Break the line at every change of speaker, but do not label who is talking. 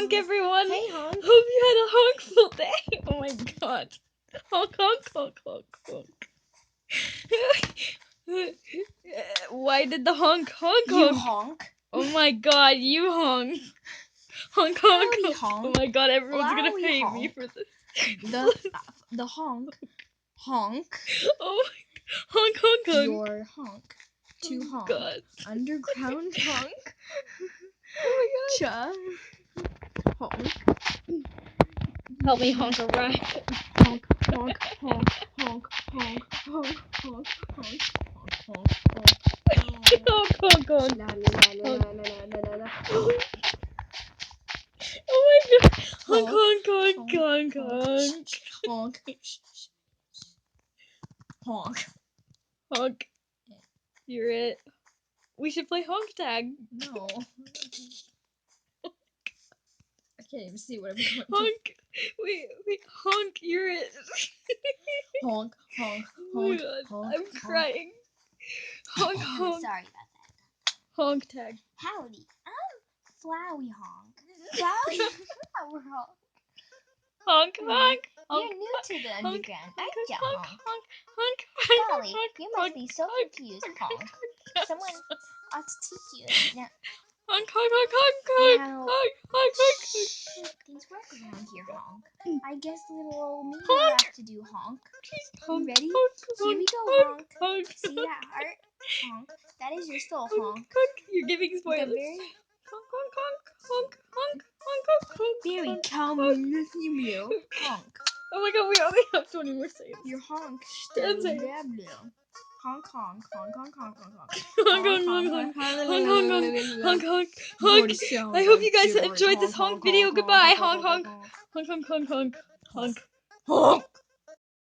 honk, everyone.
Hey, honk.
Hope you had a honkful day. Oh my god. Honk, honk, honk, honk, honk. Why did the honk honk
You
honk?
honk.
Oh my god, you honk. Honk, honk,
Howdy,
honk.
honk.
Oh my god, everyone's gonna
Wowie,
hate
honk.
me for this.
The honk. Honk.
Oh my honk, honk, honk.
Your honk. To
Oh
honk.
god.
Underground honk.
Oh my god.
Cha. Honk.
Help me honk a rack.
Honk, honk, honk, honk, honk, honk, honk, honk, honk, honk,
Honk, honk, honk.
la la la la la la la la.
Oh my god. Honk,
Honk,
honk, honk, honk, honk.
honk, honk.
Honk. You're it. We should play honk tag.
No. I can't even see what I'm doing.
Honk. Wait, honk, you're it.
Honk, honk,
Oh my
honk,
god,
honk.
I'm crying. Honk, honk.
Sorry about that.
Honk tag.
Howdy, I'm Flowey Honk. Flowey Flower Honk.
Honk, honk.
You're new to the underground, aren't ya,
honk,
Honk?
honk, honk,
Golly,
honk,
you must be so
honk,
confused, Honk. Someone ought to teach you. Now,
honk, honk, honk, honk, honk,
Now-
honk, honk, honk.
things work around here, Honk. I guess little old me will have to do Honk.
Honk,
Ready?
honk,
Here we
honk,
go,
honk,
Honk.
honk,
See that heart? Honk. That is your soul,
honk,
Honk.
honk. You're giving
The
spoilers.
very,
Honk, honk, honk, honk, honk, honk, honk,
very
honk,
calming you, Honk.
Oh my god, we only have 20 more seconds.
Your honk
Ten
still
seconds.
blue. Honk, honk, honk, honk, honk, honk, honk.
Honk, honk, honk, honk, honk, honk, honk, honk. I hope you guys enjoyed this honk video. Goodbye. Honk, honk, honk, honk, honk, honk, honk, honk.
Honk.